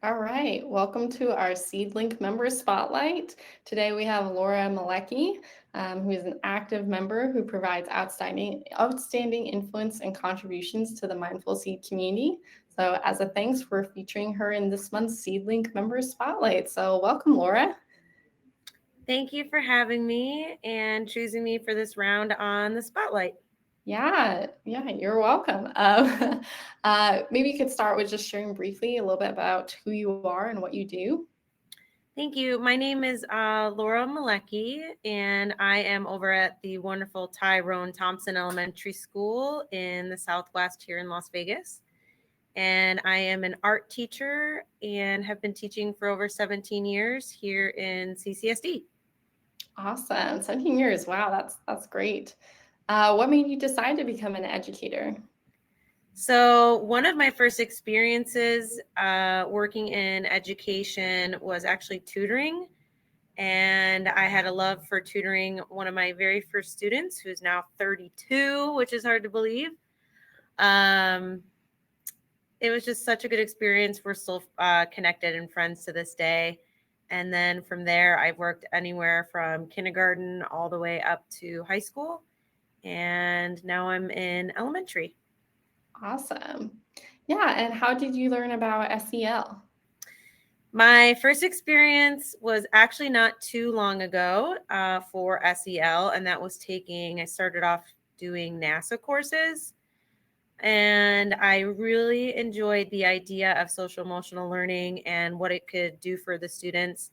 All right, welcome to our SEADLink Member Spotlight. Today we have Laura Malecki, who is an active member who provides outstanding influence and contributions to the Mindful Seed community. So as a thanks, we're featuring her in this month's SEADLink Member Spotlight. So welcome, Laura. Thank you for having me and choosing me for this round on the Spotlight. Yeah, you're welcome. Maybe you could start with just sharing briefly a little bit about who you are and what you do. Thank you. My name is Laura Malecki, and I am over at the wonderful Tyrone Thompson Elementary School in the Southwest here in Las Vegas. And I am an art teacher and have been teaching for over 17 years here in CCSD. Awesome. 17 years. Wow, that's great. What made you decide to become an educator? So, one of my first experiences working in education was actually tutoring. And I had a love for tutoring one of my very first students, who's now 32, which is hard to believe. Um, it was just such a good experience. We're still connected and friends to this day. And then from there, I've worked anywhere from kindergarten all the way up to high school. And now I'm in elementary. Awesome. Yeah, and how did you learn about SEL? My first experience was actually not too long ago for SEL, and that was I started off doing NASA courses, and I really enjoyed the idea of social emotional learning and what it could do for the students,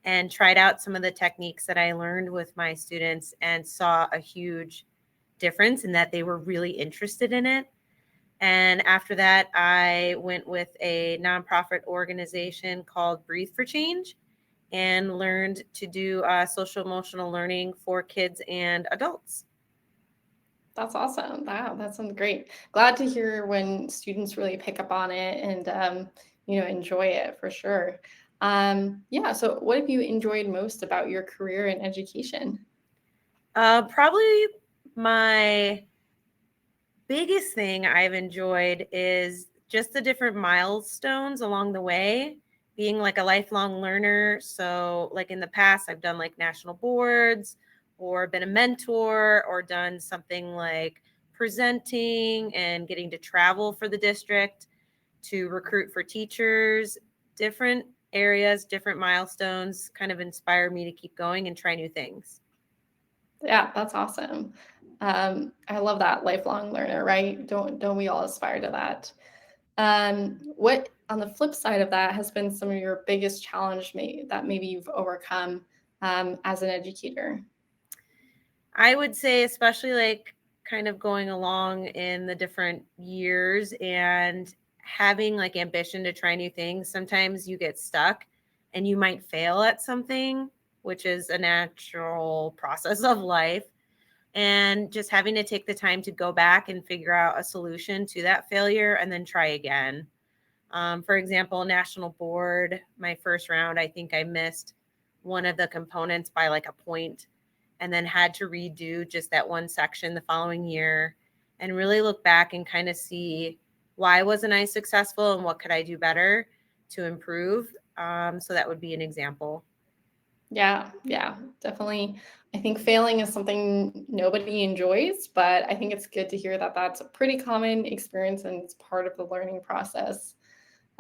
and tried out some of the techniques that I learned with my students and saw a huge difference in that they were really interested in it. And after that, I went with a nonprofit organization called Breathe for Change and learned to do social emotional learning for kids and adults. That's awesome. Wow, that sounds great. Glad to hear when students really pick up on it and enjoy it for sure. Yeah, so what have you enjoyed most about your career in education? Probably my biggest thing I've enjoyed is just the different milestones along the way, being like a lifelong learner. So, like in the past, I've done like national boards or been a mentor or done something like presenting and getting to travel for the district to recruit for teachers. Different areas, different milestones kind of inspire me to keep going and try new things. Yeah, that's awesome. I love that lifelong learner, right? Don't we all aspire to that? What on the flip side of that has been some of your biggest that maybe you've overcome as an educator? I would say, especially like kind of going along in the different years and having like ambition to try new things, sometimes you get stuck and you might fail at something, which is a natural process of life. And just having to take the time to go back and figure out a solution to that failure and then try again. For example, national board, my first round, I think I missed one of the components by like a point and then had to redo just that one section the following year and really look back and kind of see why wasn't I successful and what could I do better to improve. So that would be an example. Yeah, definitely. I think failing is something nobody enjoys, but I think it's good to hear that that's a pretty common experience and it's part of the learning process.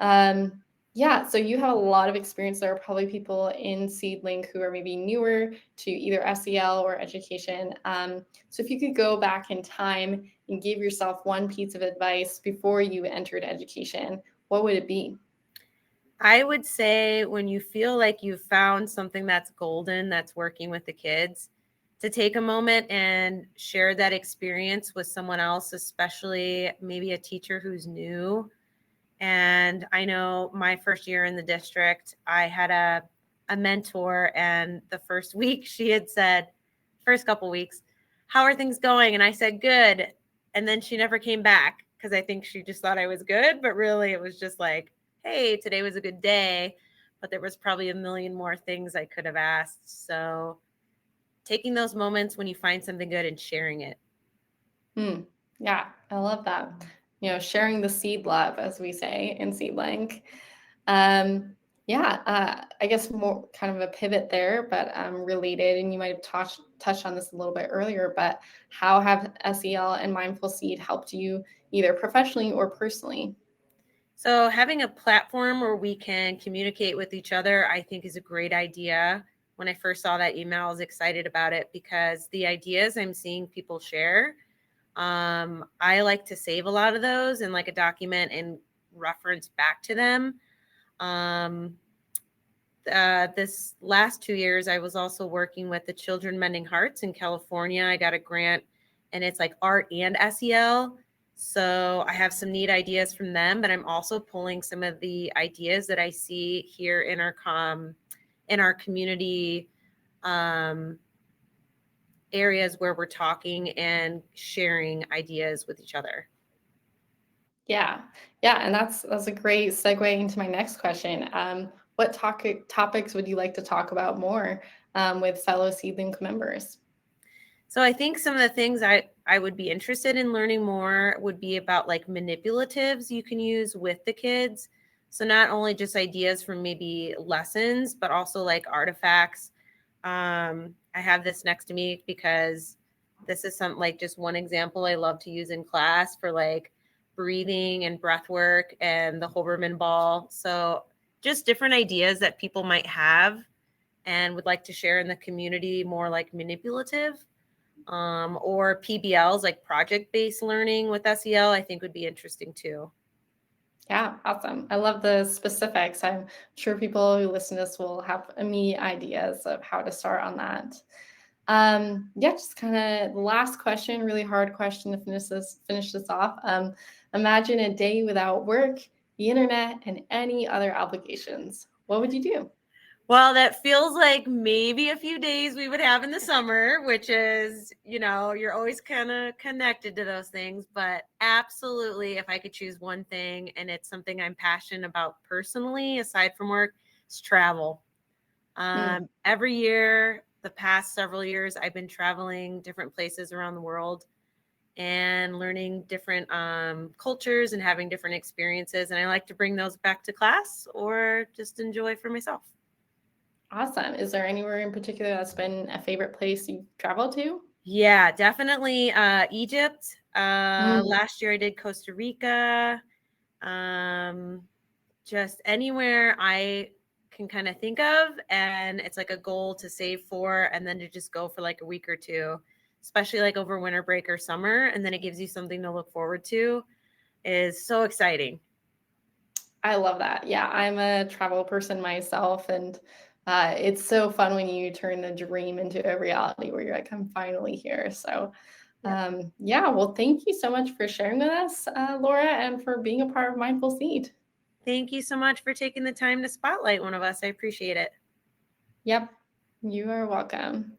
Um, yeah, so you have a lot of experience. There are probably people in Seedlink who are maybe newer to either SEL or education. So if you could go back in time and give yourself one piece of advice before you entered education, what would it be? I would say when you feel like you've found something that's golden that's working with the kids, to take a moment and share that experience with someone else, especially maybe a teacher who's new. And I know my first year in the district, I had a mentor, and the first week she had said, first couple weeks, how are things going? And I said, good. And then she never came back because I think she just thought I was good. But really, it was just like, hey, today was a good day. But there was probably a million more things I could have asked. So taking those moments when you find something good and sharing it. Hmm. Yeah, I love that. Sharing the seed love, as we say in Seedlink. Yeah, I guess more kind of a pivot there, but related, and you might have touched on this a little bit earlier, but how have SEL and Mindful Seed helped you either professionally or personally? So having a platform where we can communicate with each other, I think is a great idea. When I first saw that email, I was excited about it because the ideas I'm seeing people share, I like to save a lot of those in like a document and reference back to them. Um, this last 2 years, I was also working with the Children Mending Hearts in California. I got a grant and it's like art and SEL. So I have some neat ideas from them, but I'm also pulling some of the ideas that I see here in our community areas where we're talking and sharing ideas with each other. Yeah, yeah, and that's a great segue into my next question. What topics would you like to talk about more with fellow SEADLink members? So I think some of the things I would be interested in learning more would be about like manipulatives you can use with the kids. So not only just ideas from maybe lessons, but also like artifacts. I have this next to me because this is some like just one example I love to use in class for like breathing and breath work and the Hoberman ball. So just different ideas that people might have and would like to share in the community, more like manipulative, or PBLs, like project-based learning with SEL, I think would be interesting too. Yeah, awesome. I love the specifics. I'm sure people who listen to this will have immediate ideas of how to start on that. Yeah, just kind of the last question, really hard question to finish this off. Imagine a day without work, the internet, and any other obligations. What would you do? Well, that feels like maybe a few days we would have in the summer, which is, you're always kind of connected to those things. But absolutely, if I could choose one thing, and it's something I'm passionate about personally, aside from work, it's travel. Hmm. Every year, the past several years, I've been traveling different places around the world and learning different cultures and having different experiences. And I like to bring those back to class or just enjoy for myself. Awesome. Is there anywhere in particular that's been a favorite place you've traveled to? Yeah, definitely Egypt. Mm. Last year I did Costa Rica. Um, just anywhere I can kind of think of, and it's like a goal to save for and then to just go for like a week or two, especially like over winter break or summer, and then it gives you something to look forward to. Is so exciting. I love that. Yeah, I'm a travel person myself, and it's so fun when you turn the dream into a reality where you're like, I'm finally here. So, Yep. yeah, well, thank you so much for sharing with us, Laura, and for being a part of Mindful Seed. Thank you so much for taking the time to spotlight one of us. I appreciate it. Yep, you are welcome.